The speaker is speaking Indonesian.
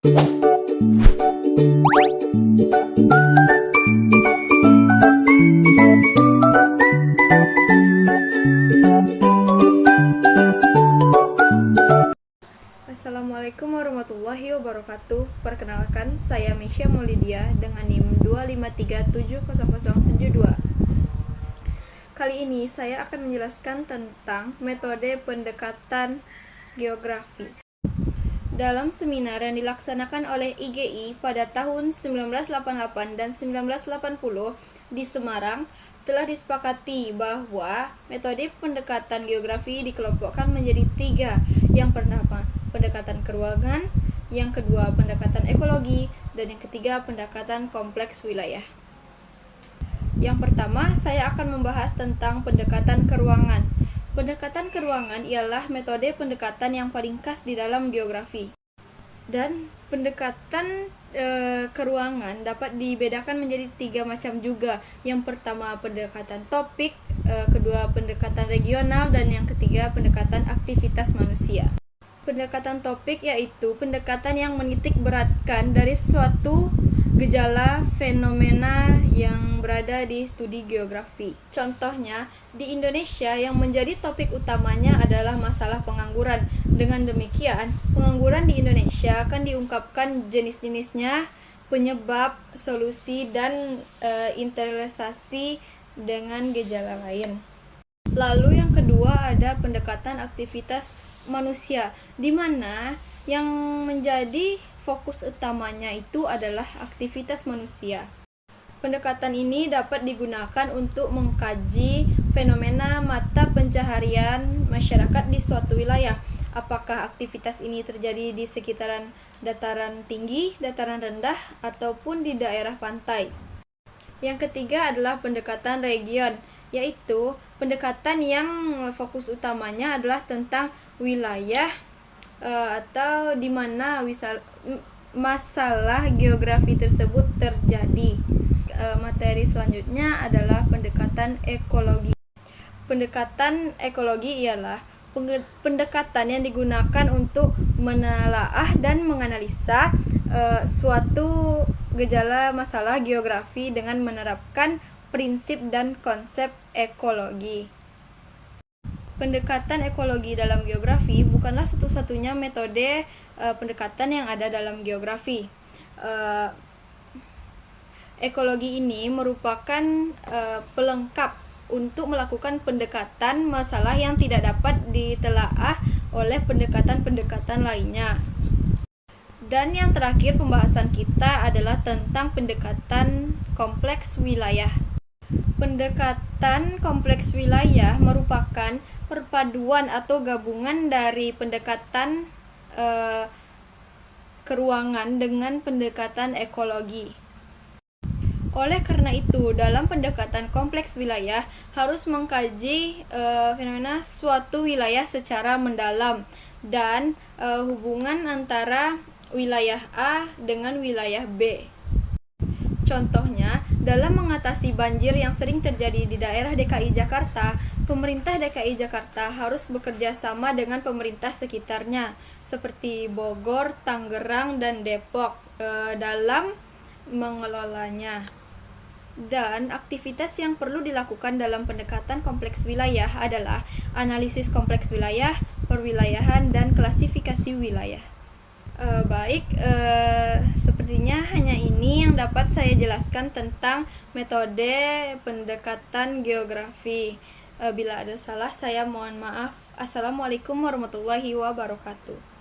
Assalamualaikum warahmatullahi wabarakatuh. Perkenalkan, saya Misha Maulidia dengan NIM 253700072. Kali ini saya akan menjelaskan tentang metode pendekatan geografi. Dalam seminar yang dilaksanakan oleh IGI pada tahun 1988 dan 1980 di Semarang, telah disepakati bahwa metode pendekatan geografi dikelompokkan menjadi 3. Yang pertama, pendekatan keruangan, yang kedua, pendekatan ekologi, dan yang ketiga, pendekatan kompleks wilayah. Yang pertama, saya akan membahas tentang pendekatan keruangan. Pendekatan keruangan ialah metode pendekatan yang paling khas di dalam geografi. Dan pendekatan keruangan dapat dibedakan menjadi 3 macam juga. Yang pertama, pendekatan topik, kedua, pendekatan regional, dan yang ketiga, pendekatan aktivitas manusia. Pendekatan topik yaitu pendekatan yang menitik beratkan dari suatu gejala fenomena yang berada di studi geografi. Contohnya, di Indonesia yang menjadi topik utamanya adalah masalah pengangguran. Dengan demikian, pengangguran di Indonesia akan diungkapkan jenis-jenisnya, penyebab, solusi, dan interrealisasi dengan gejala lain. Lalu yang kedua ada pendekatan aktivitas manusia, di mana yang menjadi fokus utamanya itu adalah aktivitas manusia. Pendekatan ini dapat digunakan untuk mengkaji fenomena mata pencaharian masyarakat di suatu wilayah. Apakah aktivitas ini terjadi di sekitaran dataran tinggi, dataran rendah, ataupun di daerah pantai. Yang ketiga adalah pendekatan region, yaitu pendekatan yang fokus utamanya adalah tentang wilayah atau di mana masalah geografi tersebut terjadi. Materi selanjutnya adalah pendekatan ekologi. Pendekatan ekologi ialah pendekatan yang digunakan untuk menelaah dan menganalisa suatu gejala masalah geografi dengan menerapkan prinsip dan konsep ekologi. Pendekatan ekologi dalam geografi bukanlah satu-satunya metode pendekatan yang ada dalam geografi. Ekologi ini merupakan pelengkap untuk melakukan pendekatan masalah yang tidak dapat ditelaah oleh pendekatan-pendekatan lainnya. Dan yang terakhir pembahasan kita adalah tentang pendekatan kompleks wilayah. Pendekatan kompleks wilayah merupakan perpaduan atau gabungan dari pendekatan keruangan dengan pendekatan ekologi. Oleh karena itu, dalam pendekatan kompleks wilayah harus mengkaji fenomena suatu wilayah secara mendalam dan hubungan antara wilayah A dengan wilayah B. Contohnya, dalam mengatasi banjir yang sering terjadi di daerah DKI Jakarta, pemerintah DKI Jakarta harus bekerja sama dengan pemerintah sekitarnya, seperti Bogor, Tangerang, dan Depok, dalam mengelolanya. Dan aktivitas yang perlu dilakukan dalam pendekatan kompleks wilayah adalah analisis kompleks wilayah, perwilayahan, dan klasifikasi wilayah. Sepertinya hanya ini yang dapat saya jelaskan tentang metode pendekatan geografi. Bila ada salah, saya mohon maaf. Assalamualaikum warahmatullahi wabarakatuh.